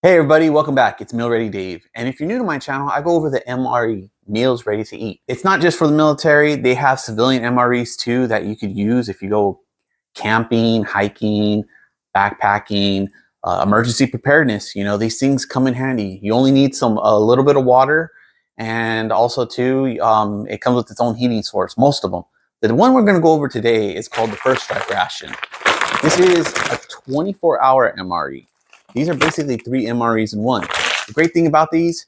Hey everybody, welcome back. It's Meal Ready Dave. And if you're new to my channel, I go over the MRE, Meals Ready to Eat. It's not just for the military. They have civilian MREs too that you could use if you go camping, hiking, backpacking, emergency preparedness. You know, these things come in handy. You only need a little bit of water, and also too, it comes with its own heating source, most of them. The one we're gonna go over today is called the First Strike Ration. This is a 24-hour MRE. These are basically 3 MREs in one. The great thing about these,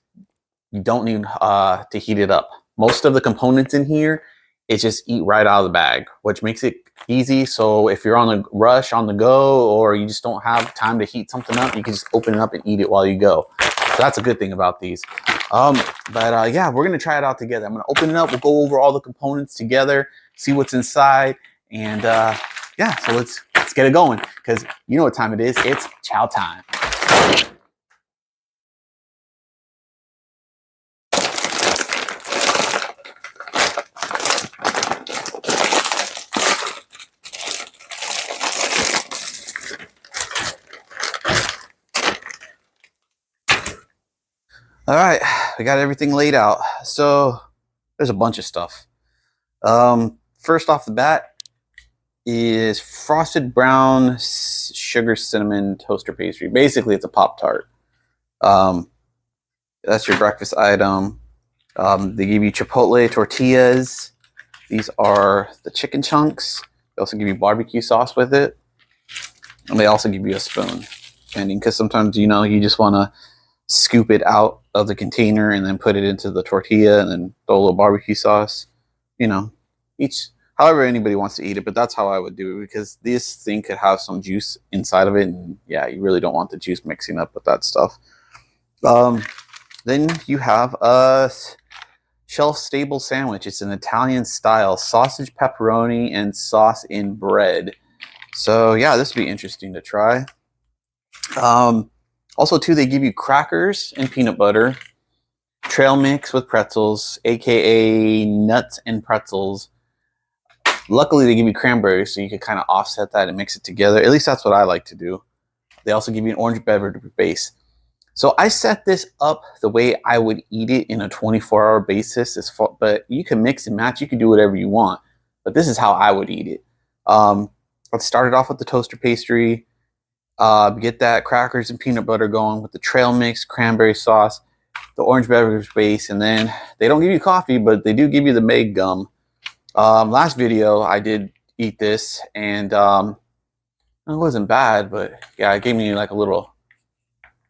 you don't need to heat it up. Most of the components in here, it's just eat right out of the bag, which makes it easy. So if you're on a rush, on the go, or you just don't have time to heat something up, you can just open it up and eat it while you go. So that's a good thing about these. Yeah, we're gonna try it out together. I'm gonna open it up. We'll go over all the components together, see what's inside, and yeah, so let's get it going, because you know what time it is. It's chow time. All right, we got everything laid out. So there's a bunch of stuff. First off the bat is frosted brown sugar cinnamon toaster pastry. Basically, it's a Pop-Tart. That's your breakfast item. They give you chipotle tortillas. These are the chicken chunks. They also give you barbecue sauce with it. And they also give you a spoon. Depending, because sometimes, you know, you just want to scoop it out of the container and then put it into the tortilla and then throw a little barbecue sauce. You know, however anybody wants to eat it, but that's how I would do it, because this thing could have some juice inside of it, and yeah, you really don't want the juice mixing up with that stuff. Then you have a shelf-stable sandwich. It's an Italian style sausage, pepperoni, and sauce in bread. So yeah, this would be interesting to try. Also too, they give you crackers and peanut butter, trail mix with pretzels, aka nuts and pretzels. Luckily, they give you cranberries, so you can kind of offset that and mix it together. At least that's what I like to do. They also give you an orange beverage base. So I set this up the way I would eat it in a 24-hour basis. But you can mix and match. You can do whatever you want. But this is how I would eat it. Let's start it off with the toaster pastry. Get that crackers and peanut butter going with the trail mix, cranberry sauce, the orange beverage base, and then they don't give you coffee, but they do give you the Meg gum. Last video I did eat this, and it wasn't bad, but yeah, it gave me like a little,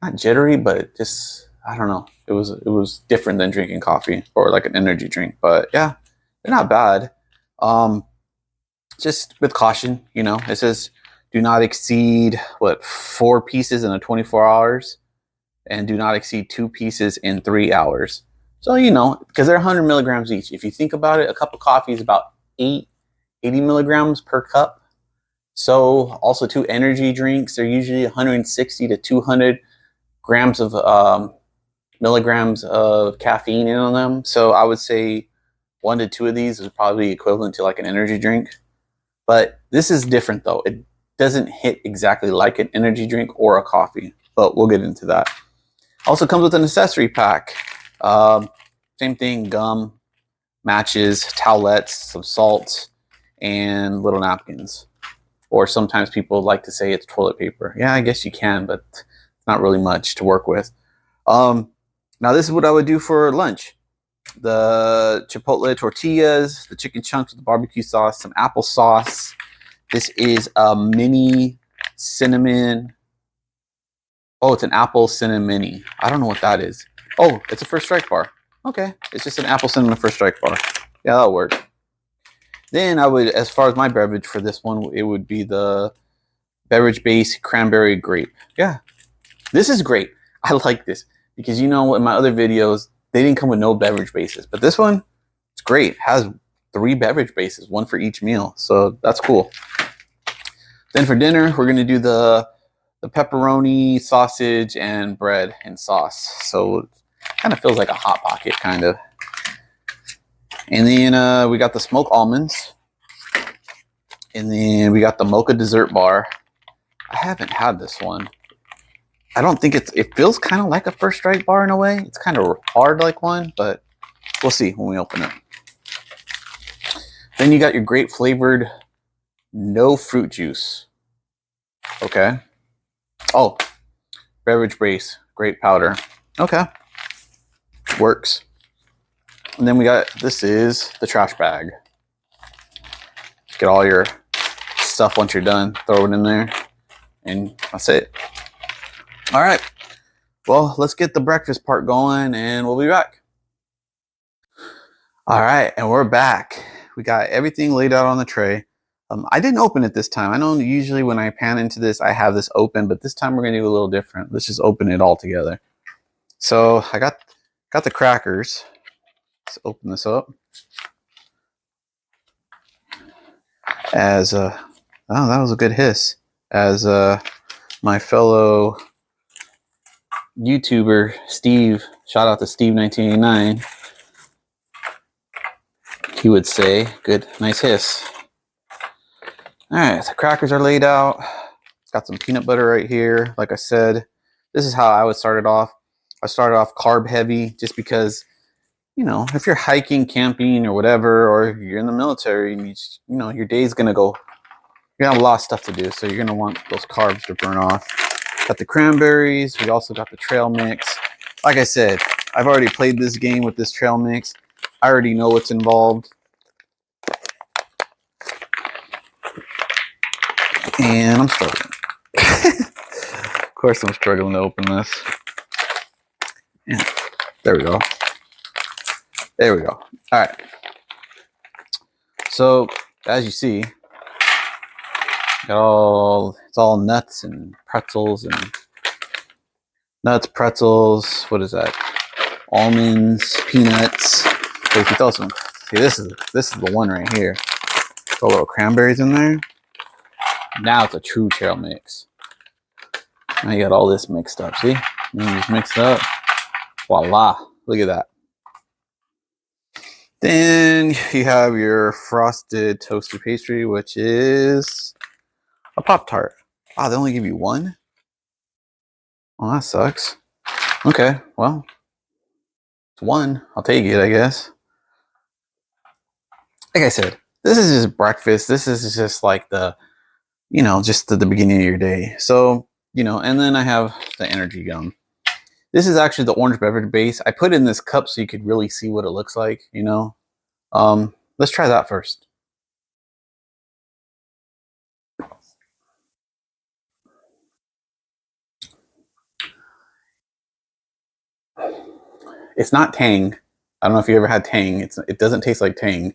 not jittery, but just, I don't know. It was different than drinking coffee or like an energy drink, but yeah, they're not bad. Just with caution, you know, it says do not exceed 4 pieces in 24 hours, and do not exceed 2 pieces in 3 hours. So, you know, because they're 100 milligrams each. If you think about it, a cup of coffee is about 80 milligrams per cup. So also too, energy drinks are usually 160 to 200 grams of milligrams of caffeine in on them. So I would say 1 to 2 of these is probably equivalent to like an energy drink. But this is different though. It doesn't hit exactly like an energy drink or a coffee, but we'll get into that. Also comes with an accessory pack. Same thing, gum, matches, towelettes, some salt, and little napkins. Or sometimes people like to say it's toilet paper. Yeah, I guess you can, but it's not really much to work with. Now this is what I would do for lunch. The chipotle tortillas, the chicken chunks with the barbecue sauce, some applesauce. This is a mini cinnamon. Oh, it's an apple cinnamon mini. I don't know what that is. Oh, it's a First Strike bar. Okay, it's just an apple cinnamon First Strike bar. Yeah, that'll work. Then I would, as far as my beverage for this one, it would be the beverage base cranberry grape. Yeah, this is great. I like this because, you know, in my other videos, they didn't come with no beverage bases. But this one, it's great. It has 3 beverage bases, 1 for each meal. So that's cool. Then for dinner, we're going to do the pepperoni, sausage, and bread and sauce. So it kind of feels like a Hot Pocket, kind of. And then we got the smoked almonds. And then we got the mocha dessert bar. I haven't had this one. I don't think it feels kind of like a First Strike bar in a way. It's kind of hard like one, but we'll see when we open it. Then you got your grape flavored, no fruit juice. Okay. Oh, beverage base, grape powder. Okay. Works. And then we got, this is the trash bag. Get all your stuff once you're done, throw it in there, and that's it. All right. Well, let's get the breakfast part going and we'll be back. All right, and we're back. We got everything laid out on the tray. I didn't open it this time. I know usually when I pan into this, I have this open, but this time we're gonna do a little different. Let's just open it all together. So I got the crackers. Let's open this up. As oh, that was a good hiss. As my fellow YouTuber Steve, shout out to Steve1989, he would say, good, nice hiss. All right, the crackers are laid out. It's got some peanut butter right here. Like I said, this is how I would start it off. I started off carb heavy just because, you know, if you're hiking, camping, or whatever, or you're in the military, and you know, your day's gonna go, you're gonna have a lot of stuff to do, so you're gonna want those carbs to burn off. Got the cranberries. We also got the trail mix. Like I said, I've already played this game with this trail mix. I already know what's involved. And I'm struggling. Of course I'm struggling to open this. Yeah, there we go. There we go. All right. So, as you see, it's all nuts and pretzels and nuts, pretzels. What is that? Almonds, peanuts. So if you throw some, see, this is the one right here. Throw little cranberries in there. Now it's a true trail mix. Now you got all this mixed up. See? Now it's mixed up. Voila. Look at that. Then you have your frosted toasty pastry, which is a Pop-Tart. Wow, they only give you one? Oh, that sucks. Okay, well, it's one. I'll take it, I guess. Like I said, this is just breakfast. This is just like the, you know, just the beginning of your day. So, you know, and then I have the energy gum. This is actually the orange beverage base. I put it in this cup so you could really see what it looks like, you know. Let's try that first. It's not Tang. I don't know if you ever had Tang. It doesn't taste like Tang.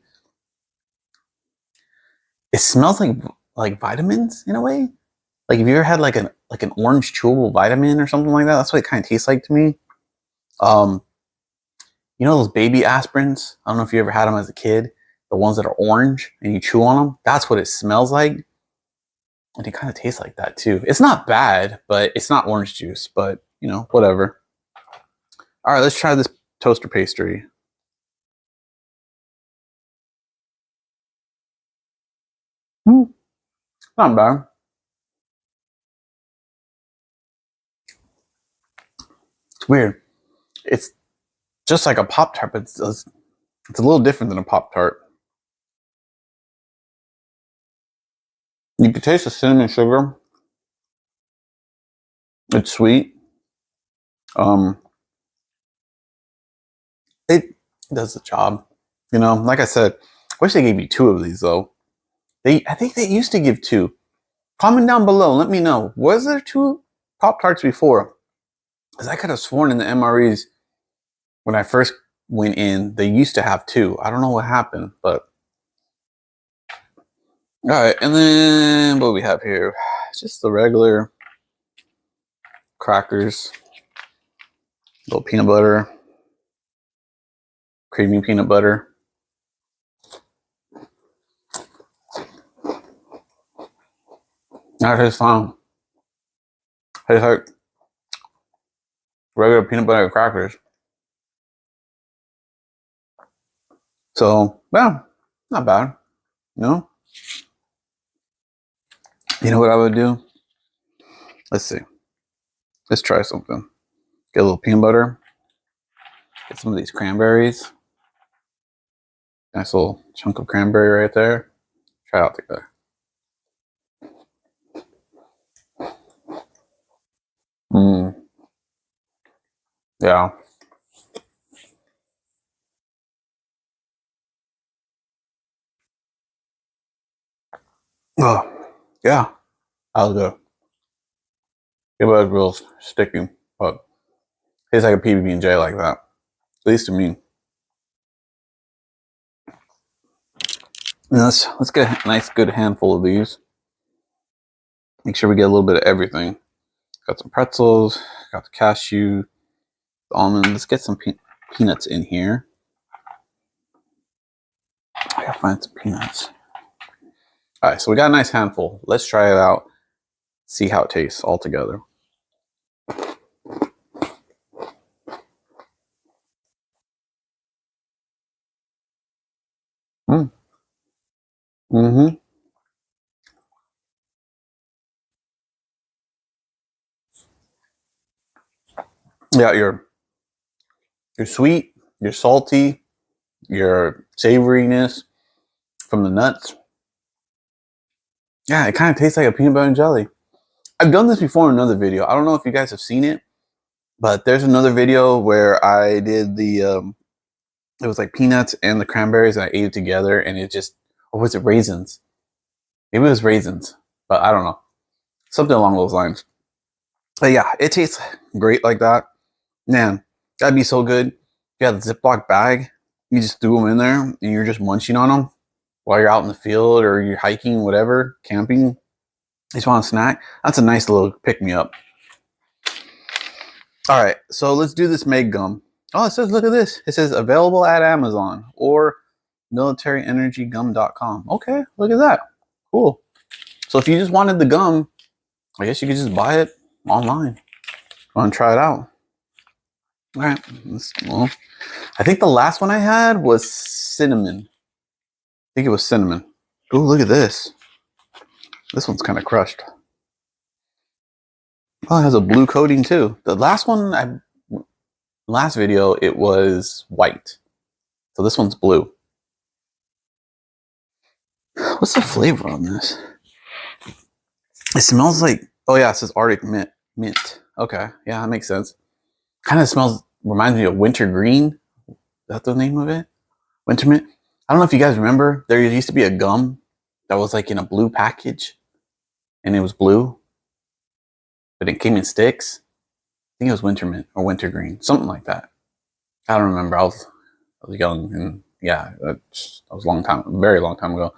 It smells like vitamins in a way. Like if you ever had like an orange chewable vitamin or something like that, that's what it kind of tastes like to me. You know those baby aspirins? I don't know if you ever had them as a kid. The ones that are orange and you chew on them. That's what it smells like. And it kind of tastes like that too. It's not bad, but it's not orange juice. But you know, whatever. All right, let's try this toaster pastry. Not bad. It's weird. It's just like a Pop-Tart, but it's a little different than a Pop-Tart. You can taste the cinnamon sugar. It's sweet. It does the job. You know, like I said, I wish they gave you two of these though. I think they used to give two. Comment down below. Let me know. Was there two Pop-Tarts before? Because I could have sworn in the MREs when I first went in, they used to have two. I don't know what happened, but all right. And then what do we have here? Just the regular crackers, a little peanut butter, creamy peanut butter. That tastes fine. Tastes like regular peanut butter crackers. So, well, not bad. You know? You know what I would do? Let's see. Let's try something. Get a little peanut butter. Get some of these cranberries. Nice little chunk of cranberry right there. Try it out together. Mmm. Yeah. Oh, yeah. That was good. It was real sticky, but tastes like a PB&J like that. At least to me. And let's get a nice good handful of these. Make sure we get a little bit of everything. Got some pretzels, got the cashew, the almond. Let's get some peanuts in here. I gotta find some peanuts. All right, so we got a nice handful. Let's try it out. See how it tastes all together. Mm. Mm-hmm. Yeah, you're sweet, you're salty, your savoriness from the nuts. Yeah, it kind of tastes like a peanut butter and jelly. I've done this before in another video. I don't know if you guys have seen it, but there's another video where I did the, it was like peanuts and the cranberries, and I ate it together, and it just, or was it raisins? Maybe it was raisins, but I don't know. Something along those lines. But yeah, it tastes great like that. Man, that'd be so good. You got a Ziploc bag, you just threw them in there, and you're just munching on them while you're out in the field or you're hiking, whatever, camping. You just want a snack. That's a nice little pick-me-up. All right, so let's do this Meg gum. Oh, it says, look at this. It says available at Amazon or militaryenergygum.com. Okay, look at that. Cool. So if you just wanted the gum, I guess you could just buy it online. Want to try it out? All right. Well, I think the last one I had was cinnamon. I think it was cinnamon. Oh, look at this. This one's kind of crushed. Oh, it has a blue coating too. The last one, last video, it was white. So this one's blue. What's the flavor on this? It smells like, oh yeah, it says Arctic mint. Okay, yeah, that makes sense. Kind of smells, reminds me of wintergreen. Is that the name of it? Winter mint. I don't know if you guys remember, there used to be a gum that was like in a blue package, and it was blue, but it came in sticks. I think it was winter mint or wintergreen, something like that. I don't remember. I was young, and yeah, that was a long time, very long time ago.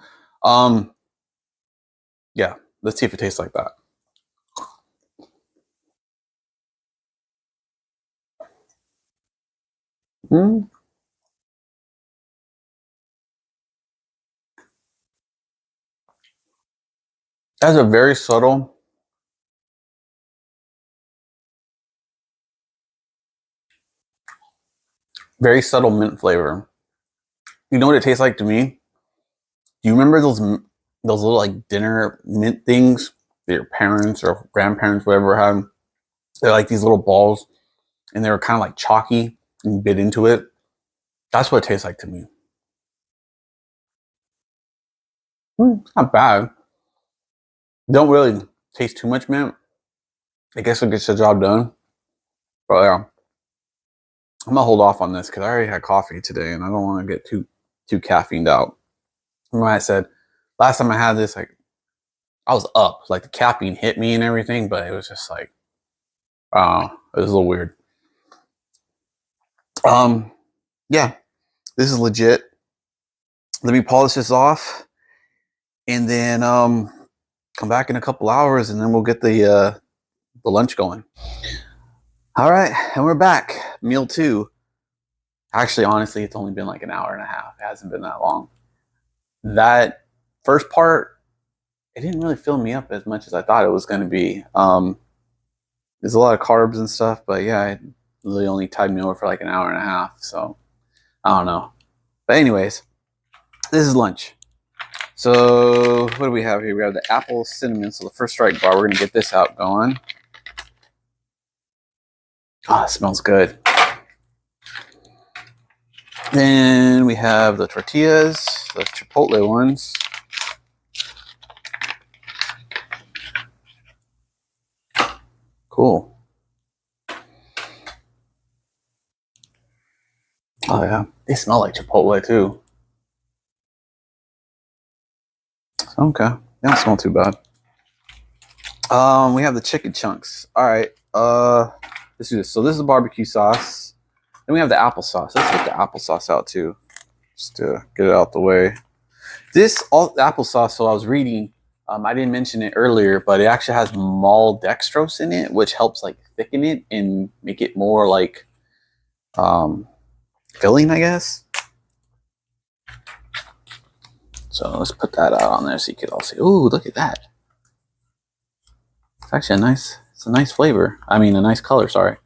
Yeah, let's see if it tastes like that. Mm. That's a very subtle, mint flavor. You know what it tastes like to me? Do you remember those little like dinner mint things that your parents or grandparents, whatever, had? They're like these little balls, and they were kind of like chalky, and you bit into it. That's what it tastes like to me. It's not bad. Don't really taste too much mint. I guess it gets the job done. But yeah, I'm gonna hold off on this because I already had coffee today, and I don't want to get too caffeined out. Remember I said last time I had this, like I was up, like the caffeine hit me and everything, but it was just like, it was a little weird. Yeah, this is legit. Let me polish this off, and then come back in a couple hours, and then we'll get the lunch going. All right, and we're back. Meal 2. Actually, honestly, it's only been like an hour and a half. It hasn't been that long. That first part, it didn't really fill me up as much as I thought it was going to be. There's a lot of carbs and stuff, but yeah, it really only tied me over for like an hour and a half. So I don't know. But anyways, this is lunch. So what do we have here? We have the apple cinnamon. So the First Strike bar. We're going to get this out going. Oh, it smells good. Then we have the tortillas, the Chipotle ones. Cool. Oh yeah, they smell like Chipotle too. Okay, they don't smell too bad. We have the chicken chunks. All right. Let's do this. So this is the barbecue sauce. Then we have the applesauce. Let's get the applesauce out too, just to get it out the way. This all the applesauce. So I was reading. I didn't mention it earlier, but it actually has maltodextrose in it, which helps like thicken it and make it more like filling, I guess. So let's put that out on there so you can all see. Ooh, look at that. It's actually it's a nice flavor. I mean, a nice color, sorry.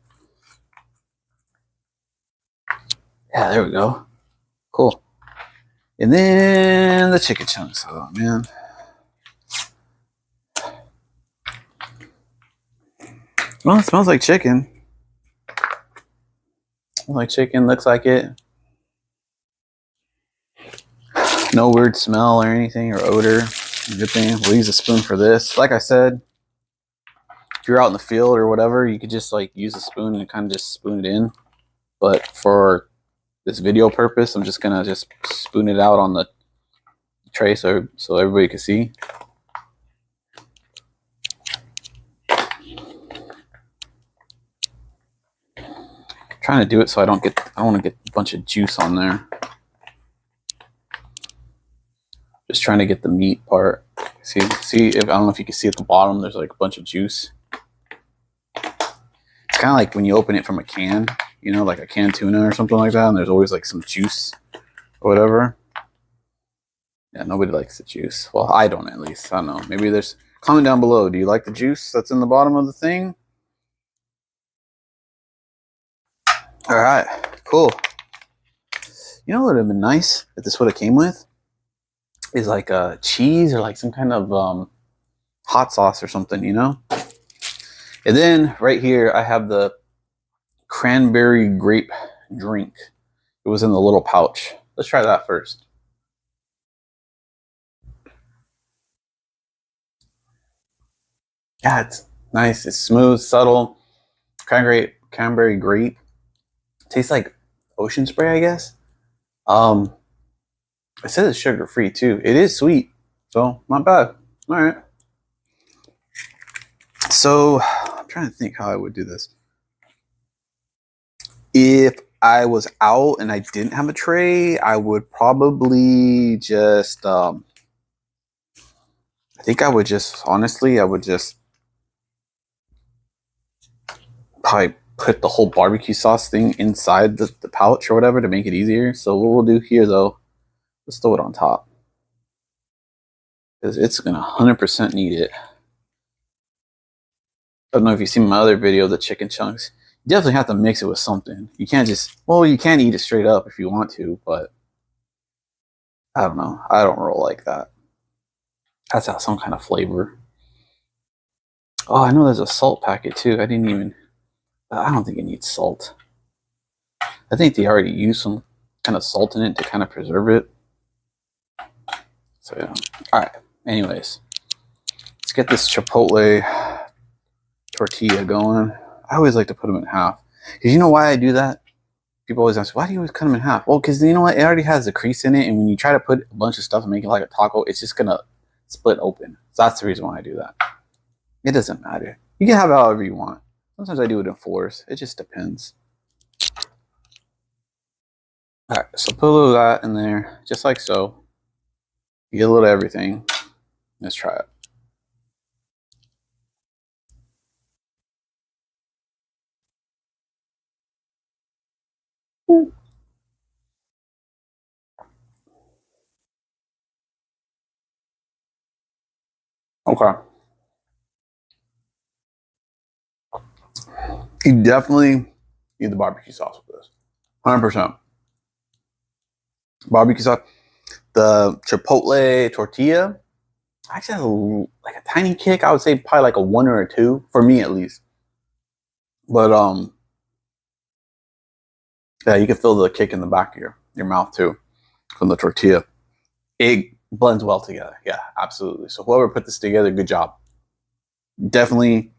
Yeah, there we go. Cool. And then the chicken chunks. Oh, man. Well, it smells like chicken. Smells like chicken, looks like it. No weird smell or anything or odor. Good thing. We'll use a spoon for this. Like I said, if you're out in the field or whatever, you could just like use a spoon and kind of just spoon it in. But for this video purpose, I'm just gonna just spoon it out on the tray so everybody can see. I'm trying to do it so I don't want to get a bunch of juice on there. Just trying to get the meat part. See if I don't know if you can see at the bottom, there's like a bunch of juice. It's kind of like when you open it from a can, you know, like a canned tuna or something like that, and there's always like some juice or whatever. Yeah, nobody likes the juice. Well, I don't, at least. I don't know. Maybe there's... Comment down below. Do you like the juice that's in the bottom of the thing? All right, cool. You know what would have been nice if this would have came with? Is like a cheese or like some kind of hot sauce or something, you know? And then right here, I have the cranberry grape drink. It was in the little pouch. Let's try that first. Yeah, it's nice. It's smooth, subtle. Cranberry grape. Tastes like ocean spray, I guess. It says it's sugar free too. It is sweet, so not bad. All right. So I'm trying to think how I would do this. If I was out and I didn't have a tray, I would probably just I think I would just honestly probably put the whole barbecue sauce thing inside the pouch or whatever to make it easier. So what we'll do here though, let's throw it on top because it's gonna 100% need it. I don't know if you've seen my other video, the chicken chunks. You definitely have to mix it with something. You can't just, well, you can eat it straight up if you want to, but I don't know. I don't roll like that. Has to have some kind of flavor. Oh, I know there's a salt packet too. I don't think it needs salt. I think they already used some kind of salt in it to kind of preserve it. So yeah. All right. Anyways, let's get this Chipotle tortilla going. I always like to put them in half. Because you know why I do that? People always ask, why do you always cut them in half? Well, because you know what? It already has a crease in it. And when you try to put a bunch of stuff and make it like a taco, it's just going to split open. So that's the reason why I do that. It doesn't matter. You can have it however you want. Sometimes I do it in fours. It just depends. All right. So put a little of that in there, just like so. You get a little of everything. Let's try it. Okay. You definitely need the barbecue sauce with this. 100%. Barbecue sauce. The Chipotle tortilla actually has like a tiny kick. I would say probably like a 1 or a 2 for me at least. But Yeah, you can feel the kick in the back of your mouth too from the tortilla. It blends well together. Yeah, absolutely. So whoever put this together, good job. Definitely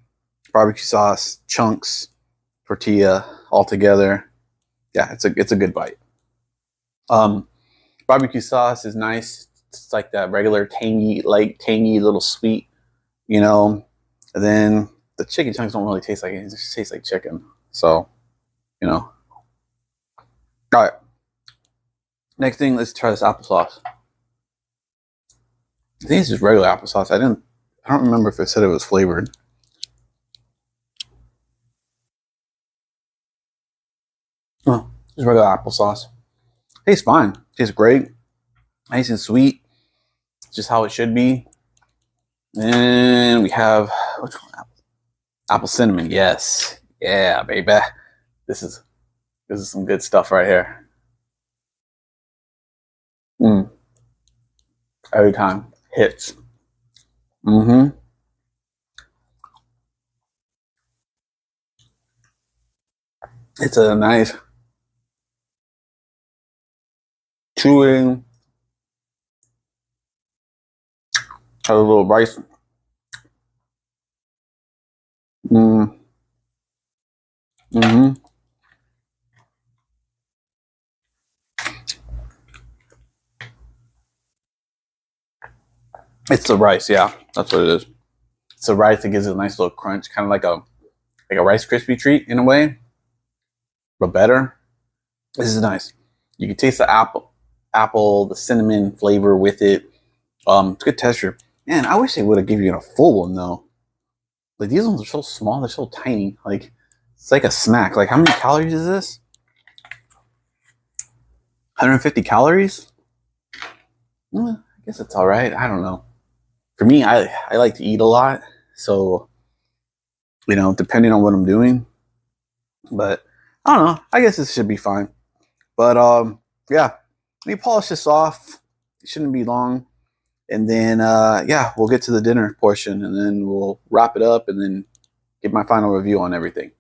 barbecue sauce, chunks, tortilla all together. Yeah, it's a good bite. Barbecue sauce is nice. It's like that regular tangy little sweet, you know. And then the chicken chunks don't really taste like it. It just tastes like chicken. So, you know. All right. Next thing, let's try this applesauce. I think it's just regular applesauce. I don't remember if it said it was flavored. Oh, just regular applesauce. Tastes fine. Tastes great. Nice and sweet. Just how it should be. And we have which one? Apple cinnamon. Yes. Yeah, baby. This is some good stuff right here. Every time hits. It's a nice chewing. Has a little rice. It's the rice, yeah. That's what it is. It's the rice that gives it a nice little crunch, kind of like a Rice Krispie treat in a way, but better. This is nice. You can taste the apple, the cinnamon flavor with it. It's good texture. Man, I wish they would have given you a full one though. Like these ones are so small, they're so tiny. Like it's like a snack. Like how many calories is this? 150 calories? I guess it's all right. I don't know. For me, I like to eat a lot, so you know, depending on what I'm doing. But I don't know. I guess this should be fine. But yeah, let me polish this off. It shouldn't be long. And then yeah, we'll get to the dinner portion and then we'll wrap it up and then give my final review on everything.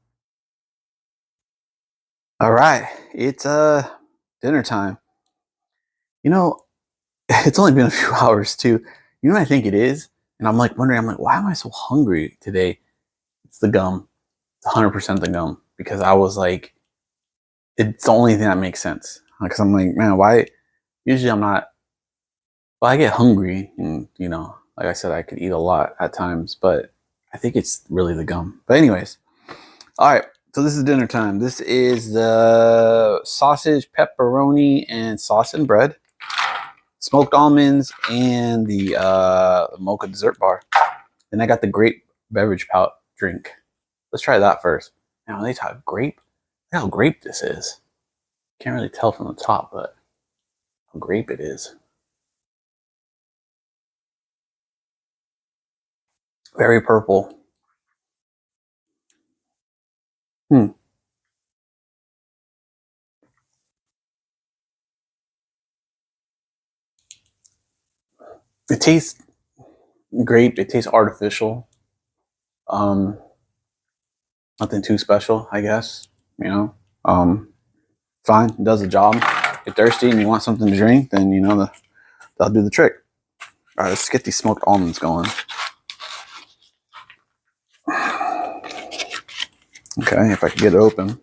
All right, it's dinner time. You know, it's only been a few hours too. You know what I think it is? And I'm like wondering, I'm like, why am I so hungry today? It's the gum. It's 100% the gum. Because I was like, it's the only thing that makes sense. Because I'm like, man, why? Usually I'm not. Well, I get hungry, and you know, like I said, I could eat a lot at times, but I think it's really the gum. But anyways, all right. So this is dinner time. This is the sausage, pepperoni, and sauce and bread, smoked almonds, and the mocha dessert bar. Then I got the grape beverage pout drink. Let's try that first. Now they talk grape. Look how grape this is. Can't really tell from the top, but how grape it is. Very purple. It tastes grape. It tastes artificial. Um, Nothing too special, I guess. You know, fine. It does the job. If you're thirsty and you want something to drink, then you know that'll do the trick. All right, let's get these smoked almonds going. Okay, if I can get it open.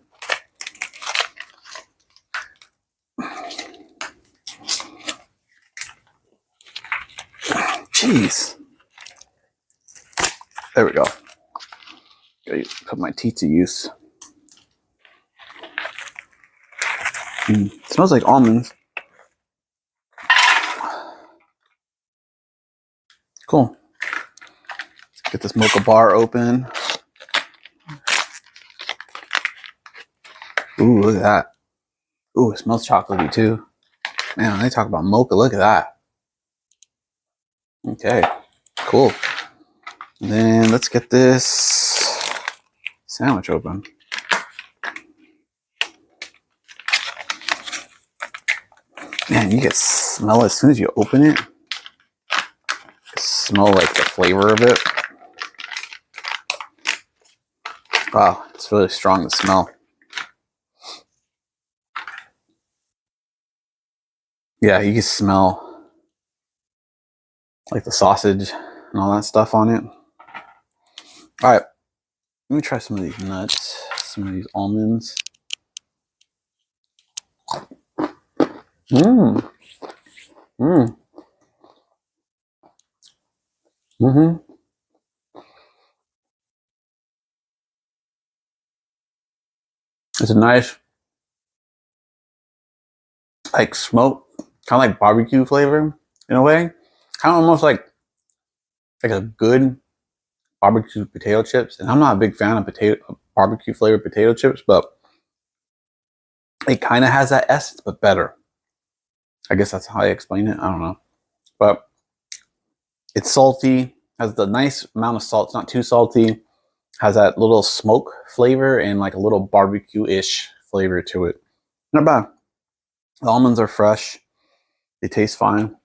Jeez. There we go. Gotta put my teeth to use. Smells like almonds. Cool. Let's get this mocha bar open. Ooh, look at that. Ooh, it smells chocolatey too. Man, when they talk about mocha, look at that. Okay, cool. And then let's get this sandwich open. Man, you can smell it as soon as you open it. You smell like the flavor of it. Wow, it's really strong to smell. Yeah, you can smell like the sausage and all that stuff on it. All right, let me try some of these nuts, some of these almonds. Mmm. Mmm. Mm-hmm. It's a nice, like smoke, kind of like barbecue flavor in a way. Kind of almost like a good barbecue potato chips. And I'm not a big fan of barbecue flavored potato chips, but it kind of has that essence, but better. I guess that's how I explain it. I don't know, but it's salty, has the nice amount of salt. It's not too salty. Has that little smoke flavor and like a little barbecue-ish flavor to it. Not bad. The almonds are fresh. They taste fine.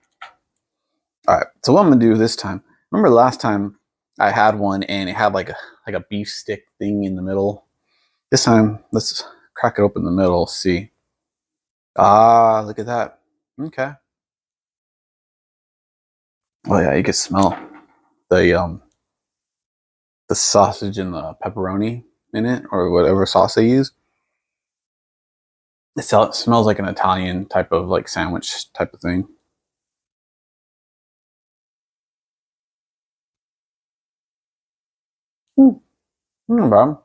All right. So what I'm gonna do this time? Remember last time I had one and it had like a beef stick thing in the middle. This time, let's crack it open in the middle. See. Ah, look at that. Okay. Oh yeah, you can smell the sausage and the pepperoni in it, or whatever sauce they use. It smells like an Italian type of like sandwich type of thing. No problem.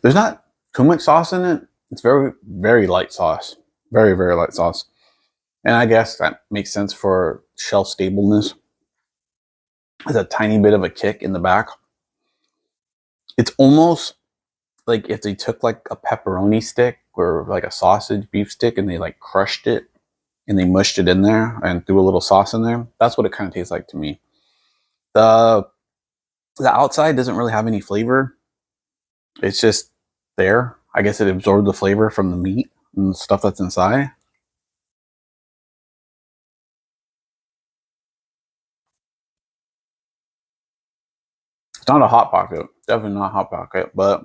There's not too much sauce in it. It's very, very light sauce. Very, very light sauce. And I guess that makes sense for shelf stableness. There's a tiny bit of a kick in the back. It's almost like if they took like a pepperoni stick or like a sausage beef stick and they like crushed it and they mushed it in there and threw a little sauce in there. That's what it kind of tastes like to me. The the outside doesn't really have any flavor. It's just there. I guess it absorbed the flavor from the meat and the stuff that's inside. It's not a hot pocket. Definitely not a hot pocket, but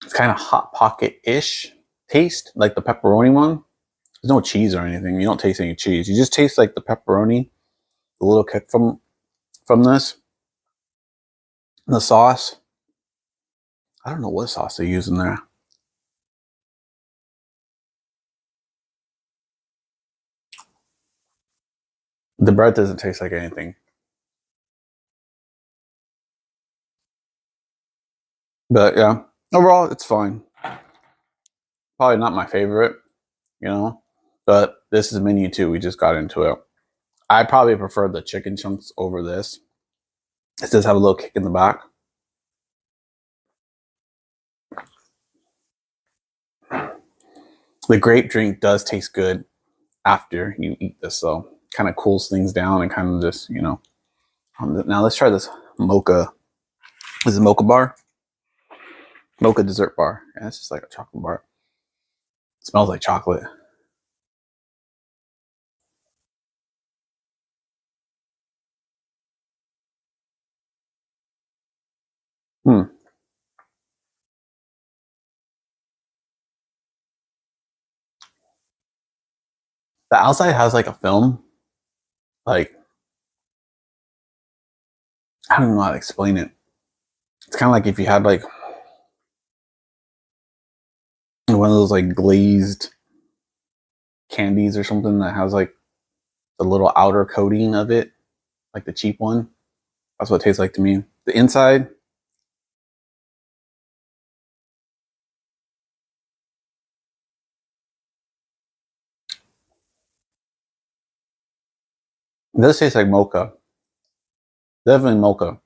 it's kind of hot pocket-ish taste, like the pepperoni one. There's no cheese or anything. You don't taste any cheese. You just taste like the pepperoni, a little kick from this. And the sauce. I don't know what sauce they use in there. The bread doesn't taste like anything. But yeah, overall, it's fine. Probably not my favorite, you know, but this is menu two. We just got into it. I probably prefer the chicken chunks over this. It does have a little kick in the back. The grape drink does taste good after you eat this, though. Kind of cools things down and kind of just, you know. Now let's try this mocha. This is a mocha bar. Mocha dessert bar. Yeah, it's just like a chocolate bar. It smells like chocolate. Hmm. The outside has like a film. Like, I don't know how to explain it. It's kind of like if you had like one of those like glazed candies or something that has like the little outer coating of it, like the cheap one. That's what it tastes like to me. The inside, it does taste like mocha. Definitely mocha.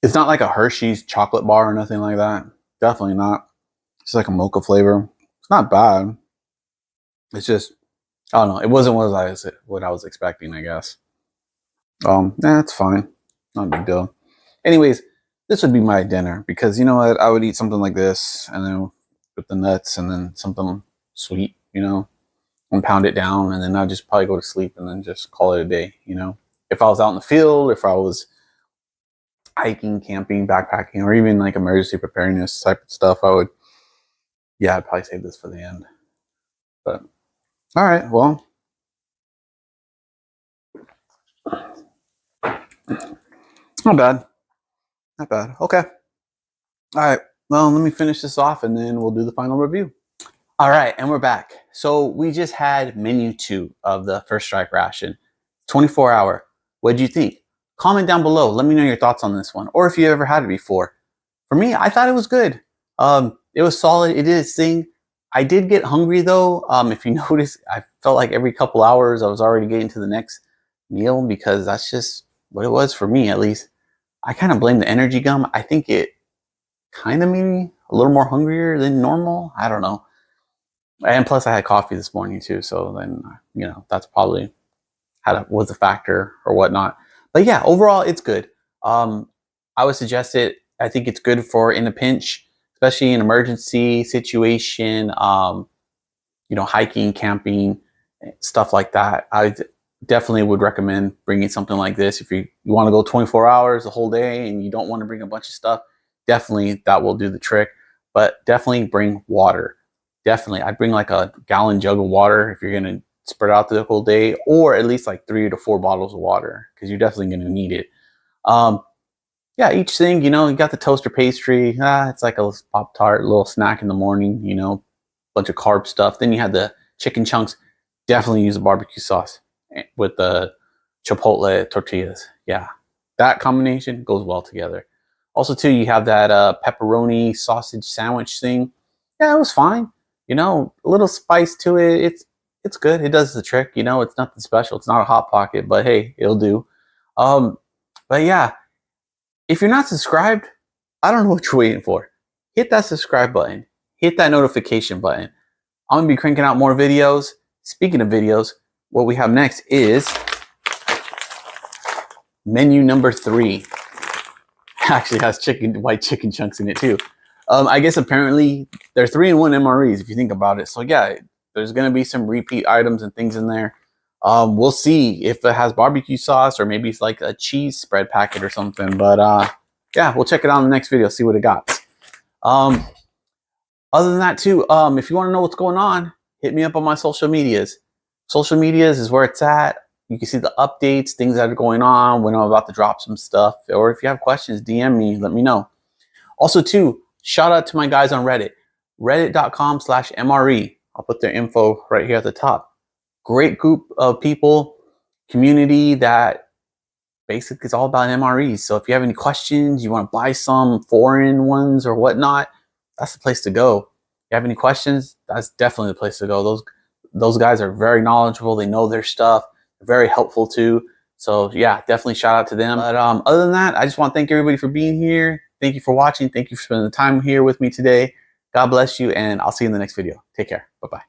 It's not like a Hershey's chocolate bar or nothing like that. Definitely not. It's like a mocha flavor. It's not bad. It's just, I don't know. It wasn't what I was expecting, I guess. It's fine. Not a big deal. Anyways, this would be my dinner because you know what? I would eat something like this and then with the nuts and then something sweet, you know, and pound it down, and then I'll just probably go to sleep and then just call it a day, you know. If I was out in the field, if I was hiking, camping, backpacking, or even like emergency preparedness type of stuff, I'd probably save this for the end. But all right, well, not bad. Not bad. Okay. All right. Well, let me finish this off and then we'll do the final review. All right, and we're back. So we just had menu 2 of the First Strike Ration, 24-hour. What did you think? Comment down below. Let me know your thoughts on this one, or if you ever had it before. For me, I thought it was good. It was solid. It did its thing. I did get hungry though. If you notice, I felt like every couple hours I was already getting to the next meal, because that's just what it was for me, at least. I kind of blame the energy gum. I think it kind of made me a little more hungrier than normal. I don't know. And plus I had coffee this morning too. So then, you know, that's probably was a factor or whatnot. But yeah, overall it's good. I would suggest it. I think it's good for in a pinch, especially in emergency situation, you know, hiking, camping, stuff like that. I definitely would recommend bringing something like this. If you want to go 24 hours, the whole day, and you don't want to bring a bunch of stuff, definitely that will do the trick. But definitely bring water. Definitely, I'd bring like a gallon jug of water if you're going to spread out the whole day, or at least like 3 to 4 bottles of water, because you're definitely going to need it. Yeah, each thing, you know, you got the toaster pastry. It's like a Pop-Tart, little snack in the morning, you know, bunch of carb stuff. Then you have the chicken chunks. Definitely use a barbecue sauce with the chipotle tortillas. Yeah, that combination goes well together. Also, too, you have that pepperoni sausage sandwich thing. Yeah, it was fine. You know, a little spice to it. It's good. It does the trick. You know, it's nothing special. It's not a Hot Pocket, but hey, it'll do. But yeah, if you're not subscribed, I don't know what you're waiting for. Hit that subscribe button. Hit that notification button. I'm going to be cranking out more videos. Speaking of videos, what we have next is menu number 3. Actually has white chicken chunks in it too. I guess apparently they're 3-in-1 MREs if you think about it. So yeah, there's going to be some repeat items and things in there. We'll see if it has barbecue sauce or maybe it's like a cheese spread packet or something. But yeah, we'll check it out in the next video, see what it got. Other than that too, if you want to know what's going on, hit me up on my social medias. Social medias is where it's at. You can see the updates, things that are going on, when I'm about to drop some stuff. Or if you have questions, DM me, let me know. Also too, shout out to my guys on Reddit. Reddit.com/MRE. I'll put their info right here at the top. Great group of people, community that basically is all about MREs. So if you have any questions, you want to buy some foreign ones or whatnot, that's the place to go. If you have any questions, that's definitely the place to go. Those guys are very knowledgeable. They know their stuff. They're very helpful too. So yeah, definitely shout out to them. But other than that, I just want to thank everybody for being here. Thank you for watching. Thank you for spending the time here with me today. God bless you, and I'll see you in the next video. Take care. Bye-bye.